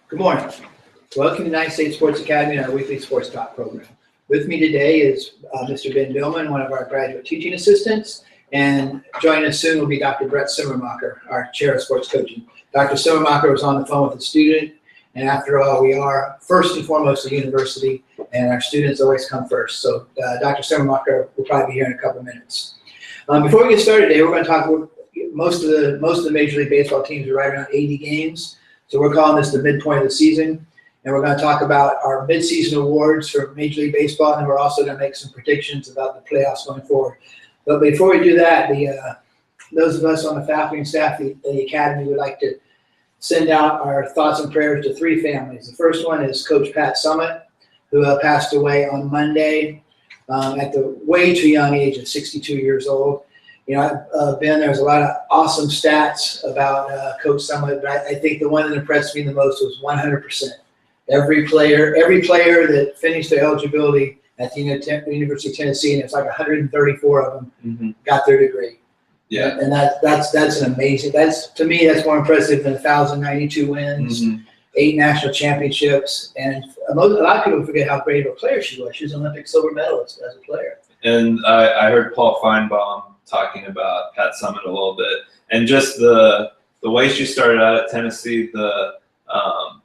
Good morning. Welcome to the United States Sports Academy and our weekly sports talk program. With me today is Mr. Ben Billman, one of our graduate teaching assistants, and joining us soon will be Dr. Brett Simmermacher, our chair of sports coaching. Dr. Simmermacher was on the phone with a student, and after all, we are first and foremost a university, and our students always come first. So Dr. Simmermacher will probably be here in a couple of minutes. Before we get started today, we're going to talk about most of the Major League Baseball teams are right around 80 games. So we're calling this the midpoint of the season. And we're going to talk about our midseason awards for Major League Baseball, and we're also going to make some predictions about the playoffs going forward. But before we do that, those of us on the faculty and staff of the Academy would like to send out our thoughts and prayers to three families. The first one is Coach Pat Summit, who passed away on Monday at the way too young age of 62 years old. You know, Ben, there's a lot of awesome stats about Coach Summit, but I think the one that impressed me the most was 100%. Every player that finished their eligibility at the University of Tennessee, and it's like 134 of them, got their degree. Yeah, and that's an amazing. To me, that's more impressive than 1,092 wins, 8 national championships, and a lot of people forget how great of a player she was. She was an Olympic silver medalist as a player. And I heard Paul Feinbaum talking about Pat Summit a little bit, and just the way she started out at Tennessee.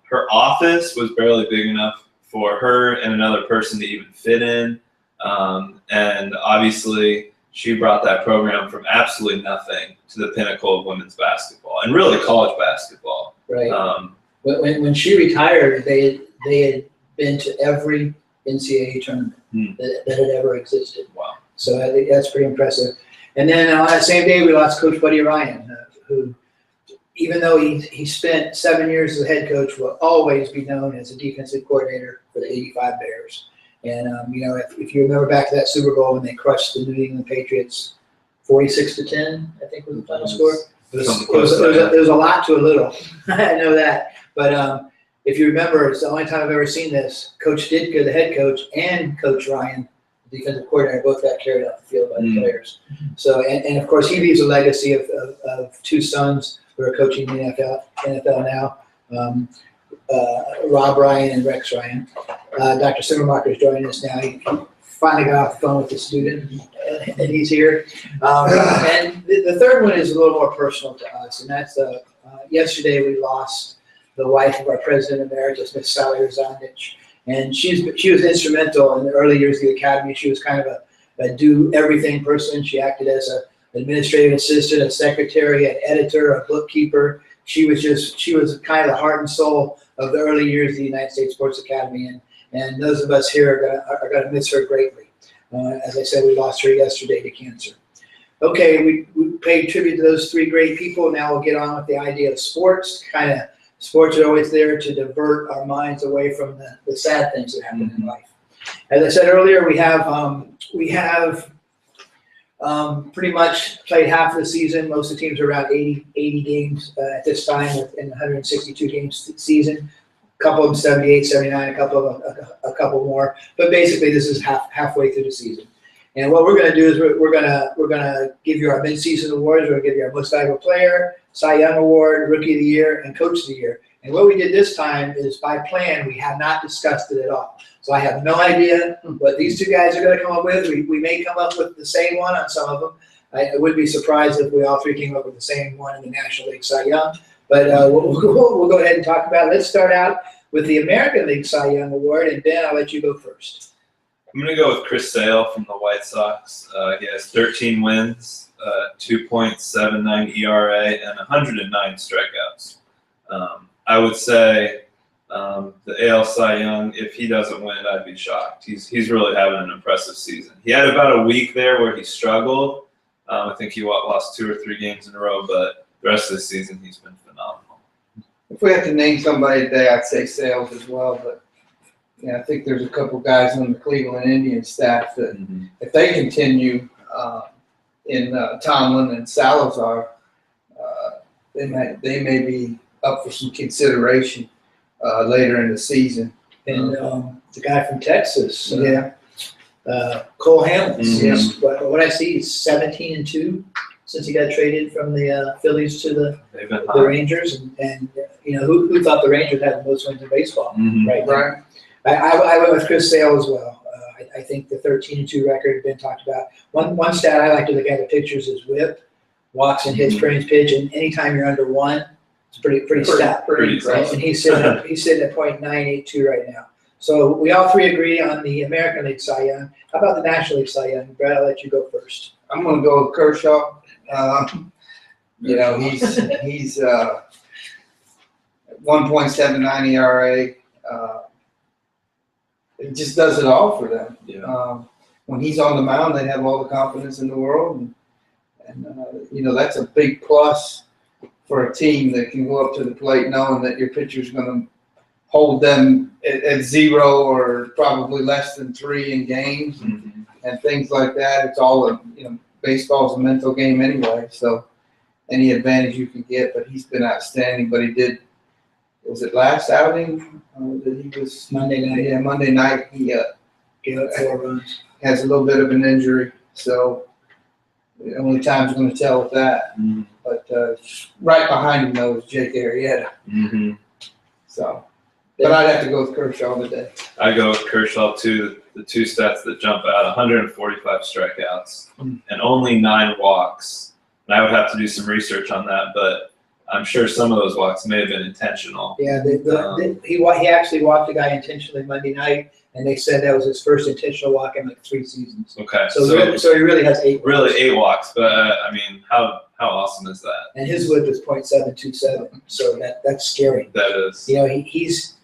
Her office was barely big enough for her and another person to even fit in. And obviously, she brought that program from absolutely nothing to the pinnacle of women's basketball and really college basketball. Right. When she retired, they had been to every NCAA tournament that had ever existed. Wow. So I think that's pretty impressive. And then on that same day, we lost Coach Buddy Ryan, who, even though he spent 7 years as a head coach, will always be known as a defensive coordinator for the '85 Bears. And, you know, if you remember back to that Super Bowl when they crushed the New England Patriots 46-10, I think was the final score. It was a lot to a little. I know that. But if you remember, it's the only time I've ever seen this. Coach Ditka, the head coach, and Coach Ryan, the defensive coordinator, both got carried off the field by the players. So, and of course, he leaves a legacy of two sons who are coaching the NFL now, Rob Ryan and Rex Ryan. Dr. Simmermacher is joining us now. He finally got off the phone with the student, and he's here. And the third one is a little more personal to us, and that's yesterday we lost the wife of our president emeritus, Miss Sally Rozanich. And she was instrumental in the early years of the Academy. She was kind of a do-everything person. She acted as an administrative assistant, a secretary, an editor, a bookkeeper. She was kind of the heart and soul of the early years of the United States Sports Academy. And those of us here are going to miss her greatly. As I said, we lost her yesterday to cancer. Okay, we paid tribute to those three great people. Now we'll get on with the idea of sports. Sports are always there to divert our minds away from the sad things that happen in life. As I said earlier, we have pretty much played half of the season. Most of the teams are around 80 games at this time in 162 games season. A couple of them 78, 79, a couple more. But basically, this is halfway through the season. And what we're going to do is we're going to give you our midseason awards. We're going to give you our most valuable player, Cy Young Award, Rookie of the Year, and Coach of the Year. And what we did this time is, by plan, we have not discussed it at all. So I have no idea what these two guys are going to come up with. We may come up with the same one on some of them. I would be surprised if we all three came up with the same one in the National League Cy Young. But we'll go ahead and talk about it. Let's start out with the American League Cy Young Award. And Ben, I'll let you go first. I'm going to go with Chris Sale from the White Sox. He has 13 wins, 2.79 ERA, and 109 strikeouts. I would say the AL Cy Young, if he doesn't win, I'd be shocked. He's really having an impressive season. He had about a week there where he struggled. I think he lost 2 or 3 games in a row, but the rest of the season he's been phenomenal. If we have to name somebody today, I'd say Sales as well, but yeah, I think there's a couple guys on the Cleveland Indians staff that if they continue in Tomlin and Salazar, they may be up for some consideration later in the season. And the guy from Texas, Cole Hamels. Yes, what I see is 17-2 since he got traded from the Phillies to They've been the hot. Rangers, and you know, who thought the Rangers had the most wins in baseball Mhm. right now? Right. I went with Chris Sale as well. I think the 13-2 record has been talked about. One stat I like to look at the pictures is WHIP, walks and hits per inch pitch, and anytime you're under one, it's pretty stout. Pretty impressive. And he's sitting at .982 right now. So we all three agree on the American League Cy Young. How about the National League Cy Young? Brad, I'll let you go first. I'm gonna go with Kershaw. You know, he's 1.79 ERA. It just does it all for them. Yeah. When he's on the mound, they have all the confidence in the world, and you know, that's a big plus for a team that can go up to the plate knowing that your pitcher's going to hold them at 0 or probably less than 3 in games Mhm. and things like that. It's all you know, baseball's a mental game anyway, so any advantage you can get. But he's been outstanding. But he did. Was it last outing that he was Monday night. Yeah, Monday night. He Gave up 4 runs. has a little bit of an injury, so the only time's going to tell with that. Mhm. But right behind him though is Jake Arrieta. Mhm. So, but I'd have to go with Kershaw today. I go with Kershaw too. The two stats that jump out: 145 strikeouts and only 9 walks. And I would have to do some research on that, but I'm sure some of those walks may have been intentional. Yeah, he actually walked a guy intentionally Monday night, and they said that was his first intentional walk in like 3 seasons. Okay, So he really has 8. really 8 walks, but I mean, how awesome is that? And his whip is .727, so that's scary. That is. You know, he's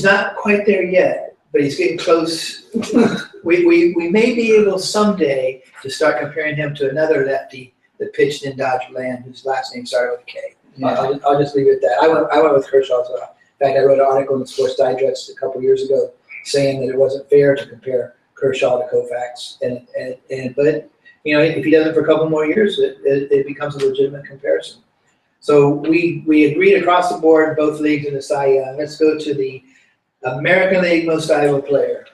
not quite there yet, but he's getting close. we may be able someday to start comparing him to another lefty that pitched in Dodger land, whose last name started with a K. I'll just leave it at that. I went with Kershaw as well. In fact, I wrote an article in the Sports Digest a couple years ago saying that it wasn't fair to compare Kershaw to Koufax, but you know, if he does it for a couple more years, it becomes a legitimate comparison. So we agreed across the board, both leagues in the Cy Young. Let's go to the American League Most Valuable Player.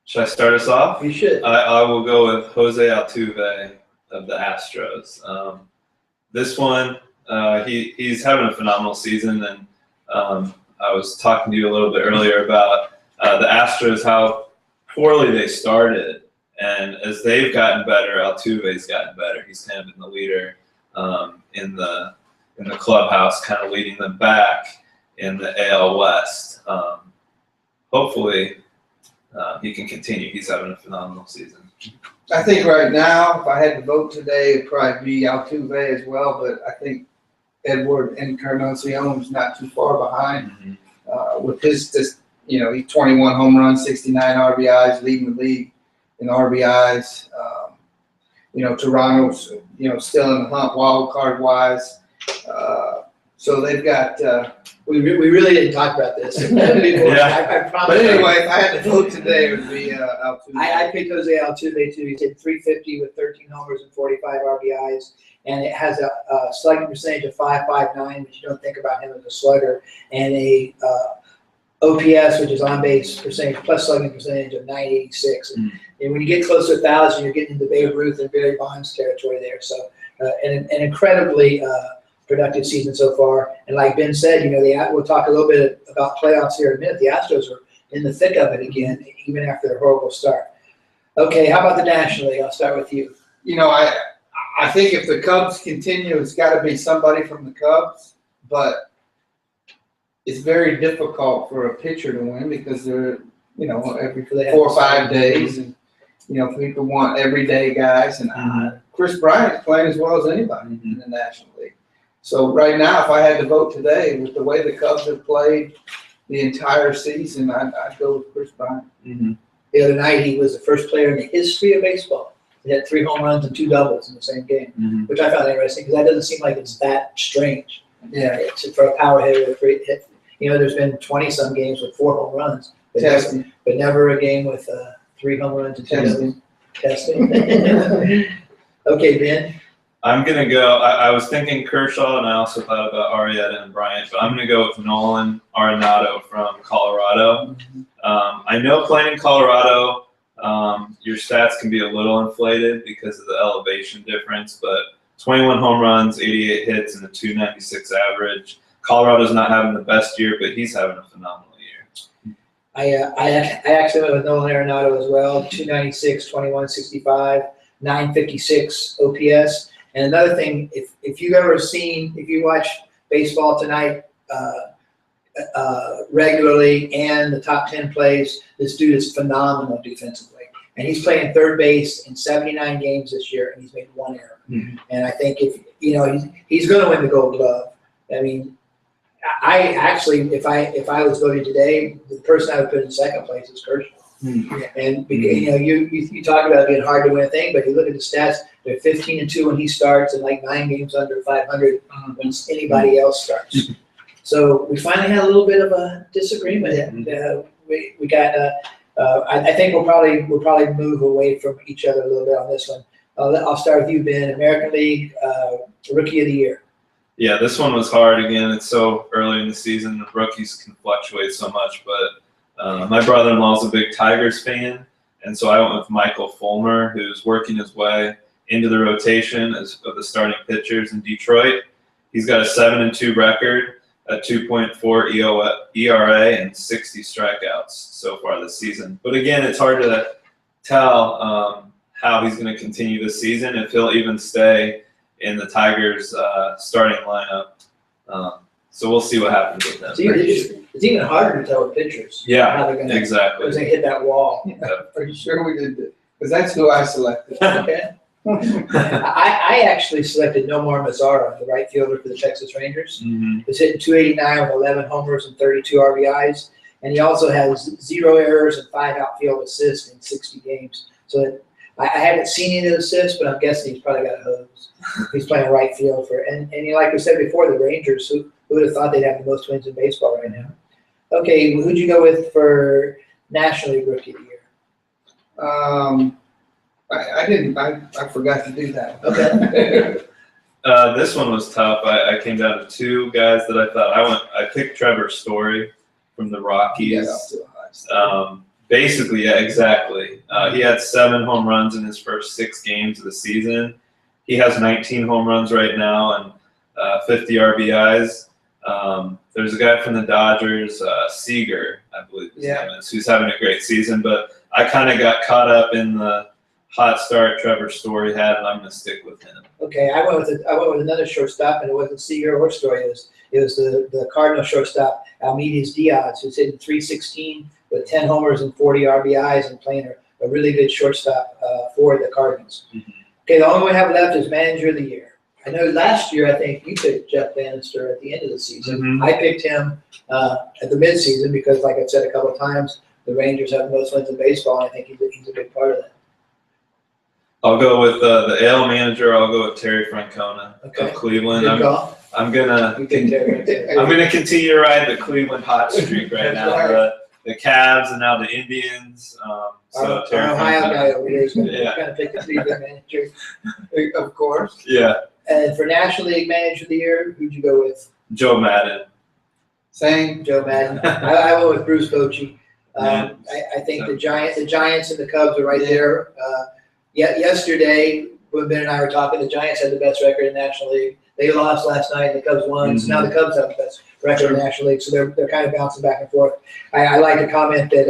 Should I start us off? You should. I will go with Jose Altuve of the Astros. This one, he's having a phenomenal season, and I was talking to you a little bit earlier about the Astros, how poorly they started, and as they've gotten better, Altuve's gotten better. He's kind of been the leader in the clubhouse, kind of leading them back in the AL West. Hopefully, he can continue. He's having a phenomenal season. I think right now, if I had to vote today, it'd probably be Altuve as well. But I think Edward Encarnacion is not too far behind with his. You know, he's 21 home runs, 69 RBIs, leading the league in RBIs. You know, Toronto's still in the hunt wild card wise. So they've got. We really didn't talk about this. I promise. But anyway, if I had to vote today, it would be Altuve. I picked Jose Altuve too. He's hit .350 with 13 homers and 45 RBIs, and it has a slugging percentage of .559, which you don't think about him as a slugger, and a OPS, which is on base percentage plus slugging percentage of .986. And when you get close to 1,000, you're getting into Babe Ruth and Barry Bonds territory there. So an incredibly productive season so far. And like Ben said, you know, we'll talk a little bit about playoffs here in a minute. The Astros are in the thick of it again, even after their horrible start. Okay, how about the National League? I'll start with you. You know, I think if the Cubs continue, it's got to be somebody from the Cubs. But it's very difficult for a pitcher to win because they're, you know, every 4 or 5 days. And, you know, people want everyday guys. And Chris Bryant's playing as well as anybody in the National League. So right now, if I had to vote today, with the way the Cubs have played the entire season, I'd go with Chris Bryant. The other night, he was the first player in the history of baseball. He had 3 home runs and 2 doubles in the same game, which I found interesting because that doesn't seem like it's that strange. Yeah. For a power hitter, you know, there's been 20-some games with 4 home runs, but never a game with 3 home runs and 2 doubles. Testing. Okay, Ben. I'm going to go, I was thinking Kershaw, and I also thought about Arrieta and Bryant, but I'm going to go with Nolan Arenado from Colorado. I know playing in Colorado, your stats can be a little inflated because of the elevation difference, but 21 home runs, 88 hits, and a 296 average. Colorado's not having the best year, but he's having a phenomenal year. I actually went with Nolan Arenado as well, 296, 2165, 956 OPS. And another thing, if you've ever seen, if you watch Baseball Tonight regularly and the top 10 plays, this dude is phenomenal defensively. And he's playing third base in 79 games this year, and he's made one error. Mm-hmm. And I think he's going to win the Gold Glove. I mean, I actually, if I was voting today, the person I would put in second place is Kershaw. Mm-hmm. And you talk about it being hard to win a thing, but you look at the stats; they're 15-2 when he starts, and like 9 games under 500 when anybody else starts. So we finally had a little bit of a disagreement. We got. I think we'll probably move away from each other a little bit on this one. I'll start with you, Ben. American League Rookie of the Year. Yeah, this one was hard. Again, it's so early in the season. The rookies can fluctuate so much, but my brother-in-law is a big Tigers fan, and so I went with Michael Fulmer, who's working his way into the rotation of the starting pitchers in Detroit. He's got a 7-2 record, a 2.4 ERA, and 60 strikeouts so far this season. But again, it's hard to tell how he's going to continue this season, if he'll even stay in the Tigers' starting lineup. So we'll see what happens with them. It's even harder to tell with pitchers. Yeah, how they're going to exactly. hit that wall. Are you sure we did that? Because that's who I selected. Okay. I actually selected Nomar Mazara, the right fielder for the Texas Rangers. Mm-hmm. He's hitting 289 with 11 homers and 32 RBIs, and he also has 0 errors and 5 outfield assists in 60 games. So I haven't seen any assists, but I'm guessing he's probably got a hose. He's playing right field and like we said before, the Rangers, who would have thought they'd have the most wins in baseball right now. Okay, who'd you go with for National League Rookie of the Year? I didn't. I forgot to do that. Okay. This one was tough. I came down to 2 guys that I thought I picked Trevor Story from the Rockies. Basically, yeah, exactly. He had 7 home runs in his first 6 games of the season. He has 19 home runs right now and 50 RBIs. There's a guy from the Dodgers, Seager, I believe his name is, who's having a great season. But I kind of got caught up in the hot start Trevor Story had, and I'm going to stick with him. Okay, I went with another shortstop, and it wasn't Seager or Story. It was the Cardinal shortstop, Almeidas Diaz, who's hitting .316 with 10 homers and 40 RBIs and playing a really good shortstop for the Cardinals. Mm-hmm. Okay, the only one we have left is Manager of the Year. I know last year I think you picked Jeff Bannister at the end of the season. Mm-hmm. I picked him at the midseason because, like I've said a couple of times, the Rangers have the most wins in baseball, and I think he's a big part of that. I'll go with the AL manager. I'll go with Terry Francona Okay. of Cleveland. Good call. I'm gonna You picked Terry. I'm gonna continue to ride the Cleveland hot streak right now. Right. The Cavs and now the Indians. So Our Terry Ohio Francona. guy over here is going Yeah. to pick the Cleveland manager. Of course. Yeah, And for National League Manager of the Year, who'd you go with? Joe Madden. Same. Joe Madden. I went with Bruce Bochy. Yeah. I think the Giants and the Cubs are right there. Yesterday, when Ben and I were talking, the Giants had the best record in the National League. They lost last night, and the Cubs won. So now the Cubs have the best record in the National League. So they're kind of bouncing back and forth. I like a comment that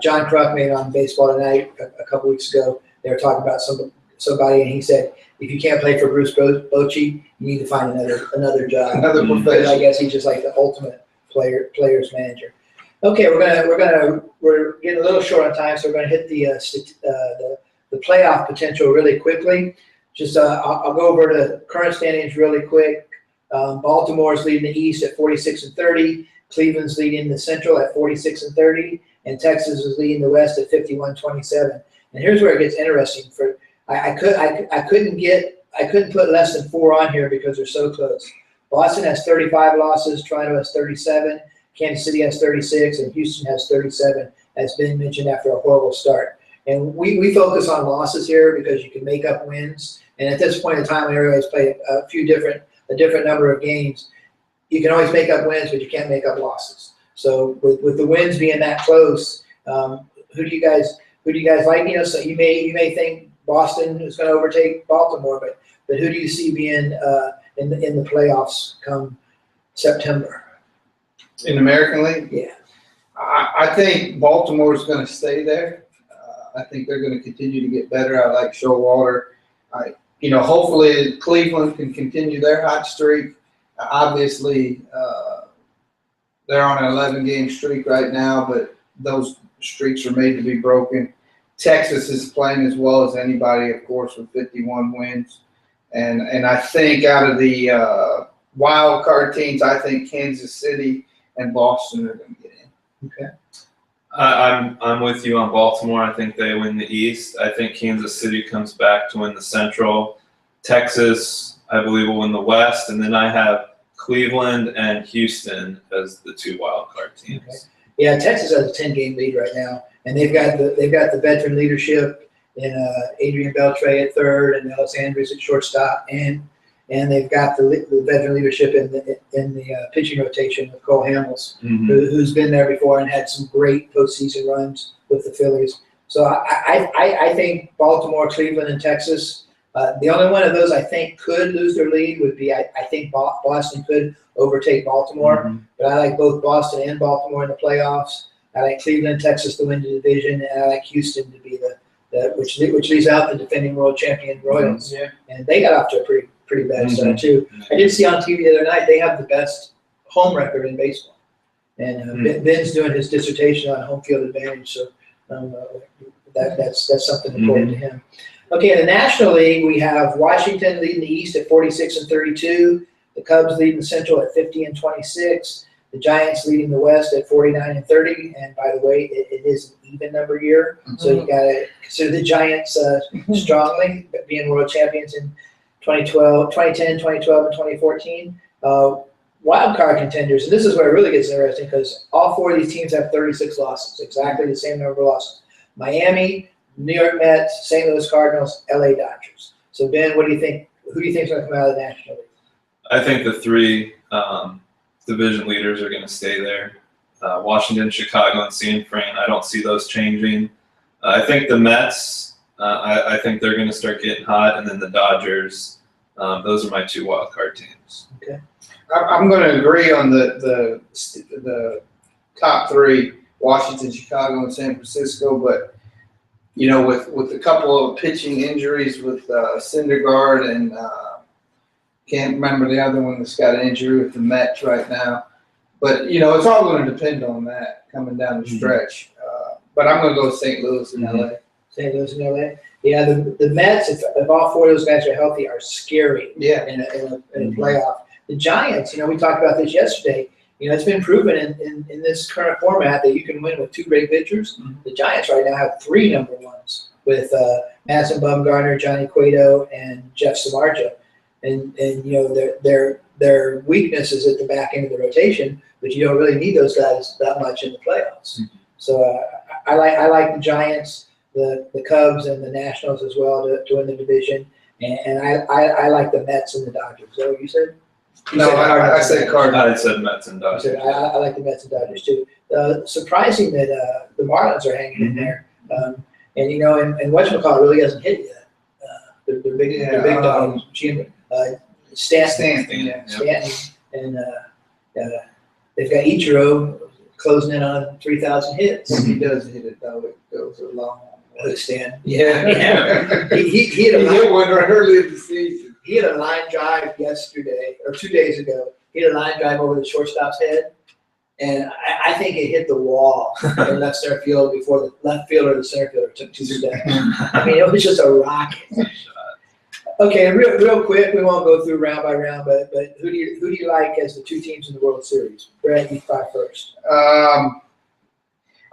John Kruk made on Baseball Tonight a couple weeks ago. They were talking about somebody, and he said, if you can't play for Bruce Bochy, you need to find another job. Another Because profession. I guess he's just like the ultimate player's manager. Okay, we're getting a little short on time, so we're gonna hit the playoff potential really quickly. Just I'll go over the current standings really quick. Baltimore's leading the East at 46-30. Cleveland's leading the Central at 46-30, and Texas is leading the West at 51-27. And here's where it gets interesting. I couldn't put less than 4 on here because they're so close. Boston has 35 losses. Toronto has 37. Kansas City has 36, and Houston has 37, as Ben mentioned, after a horrible start. And we focus on losses here because you can make up wins. And at this point in time, when everybody's played a different number of games, you can always make up wins, but you can't make up losses. So with the wins being that close, who do you guys like? You know, so you may think Boston is going to overtake Baltimore, but who do you see being in the playoffs come September? In the American League? Yeah. I think Baltimore's going to stay there. I think they're going to continue to get better. I like Showalter. Hopefully Cleveland can continue their hot streak. Obviously, they're on an 11-game streak right now, but those streaks are made to be broken. Texas is playing as well as anybody, of course, with 51 wins. And I think out of the wild card teams, I think Kansas City and Boston are going to get in. Okay. I'm with you on Baltimore. I think they win the East. I think Kansas City comes back to win the Central. Texas, I believe, will win the West. And then I have Cleveland and Houston as the 2 wild card teams. Okay. Yeah, Texas has a 10-game lead right now, and they've got the veteran leadership in Adrian Beltre at third and Ellis Andrews at shortstop, and they've got the veteran leadership in the pitching rotation with Cole Hamels, who's been there before and had some great postseason runs with the Phillies. So I think Baltimore, Cleveland, and Texas. The only one of those I think could lose their lead would be I think Boston could overtake Baltimore, but I like both Boston and Baltimore in the playoffs. I like Cleveland and Texas to win the division, and I like Houston to be which leaves out the defending world champion Royals. Yeah. And they got off to a pretty bad start too. I did see on TV the other night they have the best home record in baseball, and Ben's doing his dissertation on home field advantage, so that's something important to him. Okay, in the National League, we have Washington leading the East at 46-32, the Cubs leading the Central at 50-26, the Giants leading the West at 49-30, and by the way, it is an even number year, so you got to consider the Giants strongly being world champions in 2010, 2012, and 2014. Wild card contenders, and this is where it really gets interesting because all 4 of these teams have 36 losses, exactly the same number of losses. Miami, New York Mets, St. Louis Cardinals, LA Dodgers. So Ben, what do you think? Who do you think is going to come out of the National League? I think the 3 division leaders are going to stay there. Washington, Chicago, and San Fran. I don't see those changing. I think the Mets, I think they're going to start getting hot, and then the Dodgers. Those are my 2 wild card teams. Okay. I'm going to agree on the top 3, Washington, Chicago, and San Francisco, but with a couple of pitching injuries with Syndergaard and can't remember the other one that's got an injury with the Mets right now. But, it's all going to depend on that coming down the stretch. But I'm going to go St. Louis and LA. St. Louis and LA? Yeah, the Mets, if all 4 of those guys are healthy, are scary in a playoff. The Giants, we talked about this yesterday. It's been proven in this current format that you can win with 2 great pitchers. The Giants right now have 3 number 1s with Madison Bumgarner, Johnny Cueto, and Jeff Samardzija. And their weakness is at the back end of the rotation, but you don't really need those guys that much in the playoffs. So I like the Giants, the Cubs, and the Nationals as well to win the division. And I like the Mets and the Dodgers. Is that what you said? No, I said Cardinals. I said Mets and Dodgers. I like the Mets and Dodgers too. Surprising that the Marlins are hanging in there, and whatchamacallit really hasn't hit yet. They're big dogs. Stanton, and they've got Ichiro closing in on 3,000 hits. When he does hit it though, it goes a long way. Stan. Yeah. He hit one early in the season. He had a line drive yesterday, or 2 days ago. He had a line drive over the shortstop's head, and I think it hit the wall in left center field before the left fielder or the center fielder took 2 steps. I mean, it was just a rocket. Okay, real quick, we won't go through round by round, but who do you like as the 2 teams in the World Series? Brett, you try first.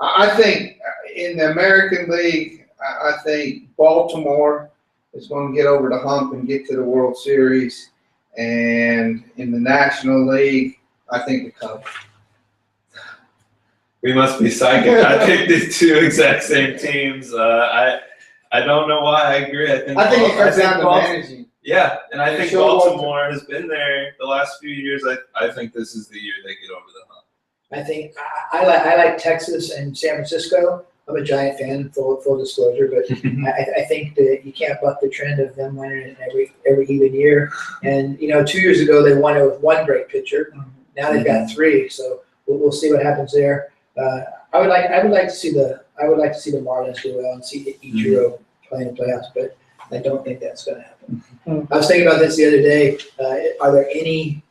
I think in the American League, I think Baltimore is going to get over the hump and get to the World Series. And in the National League, I think the Cubs. We must be psychic. I picked the 2 exact same teams. I don't know why I agree. I think it comes down to managing. Yeah, and I think Baltimore has been there the last few years. I think this is the year they get over the hump. I think I like Texas and San Francisco. I'm a Giant fan, full disclosure, but I think that you can't buck the trend of them winning it every even year. And 2 years ago they won it with one great pitcher. Now they've got three, so we'll see what happens there. I would like to see the Marlins do well and see Ichiro play in the playoffs, but I don't think that's going to happen. I was thinking about this the other day. Are there any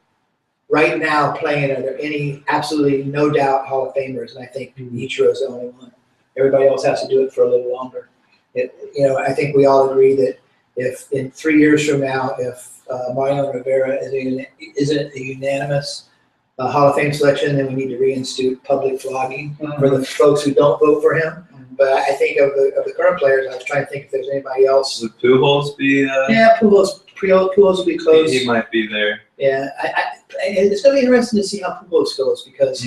right now playing? Are there any absolutely no doubt Hall of Famers? And I think Ichiro is the only one. Everybody else has to do it for a little longer. I think we all agree that if in 3 years from now, if Mariano Rivera isn't a unanimous Hall of Fame selection, then we need to reinstitute public flogging for the folks who don't vote for him. But I think of the current players, I was trying to think if there's anybody else. Would Pujols be? Yeah, Pujols will be close. He might be there. Yeah, it's going to be interesting to see how Pujols goes because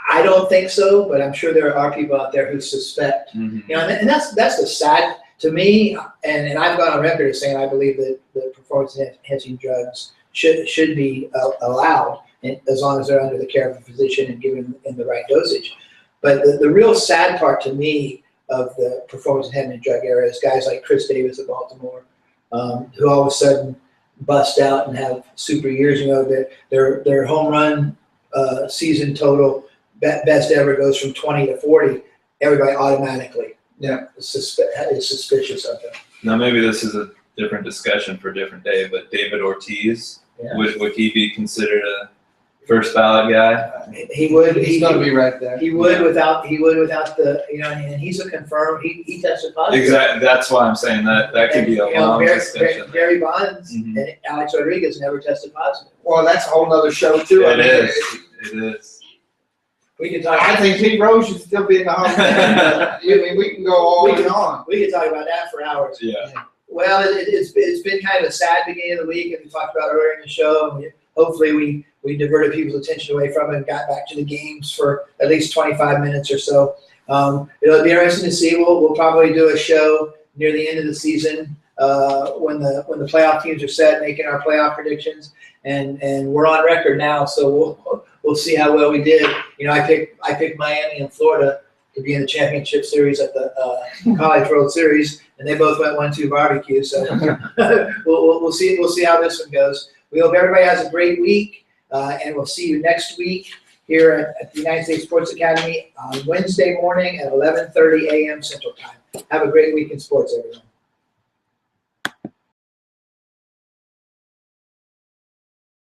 I don't think so, but I'm sure there are people out there who suspect. And that's the sad to me. And I've gone on record as saying I believe that the performance-enhancing drugs should be allowed, as long as they're under the care of a physician and given in the right dosage. But the real sad part to me of the performance-enhancing drug era is guys like Chris Davis of Baltimore, who all of a sudden bust out and have super years. Their home run season total best ever goes from 20 to 40. Everybody automatically is suspicious of them. Now maybe this is a different discussion for a different day, but David Ortiz, would he be considered a first ballot guy? He would. He's going to be right there. He would without the and he's a confirmed. He tested positive. Exactly. That's why I'm saying that could be a long discussion. Barry Bonds and Alex Rodriguez never tested positive. Well, that's a whole nother show too. It is. We can talk. I think Pete Rose should still be in the Hall of Fame. I mean, we can go all and on. We could talk about that for hours. Yeah. Well, it's been kind of a sad beginning of the week, and we talked about earlier in the show. Hopefully, we diverted people's attention away from it and got back to the games for at least 25 minutes or so. It'll be interesting to see. We'll probably do a show near the end of the season when the playoff teams are set, making our playoff predictions, and we're on record now, so we'll see how well we did. I picked Miami and Florida to be in the championship series at the College World Series, and they both went 1-2 barbecue. So we'll see how this one goes. We hope everybody has a great week, and we'll see you next week here at the United States Sports Academy on Wednesday morning at 11:30 a.m. Central Time. Have a great week in sports, everyone.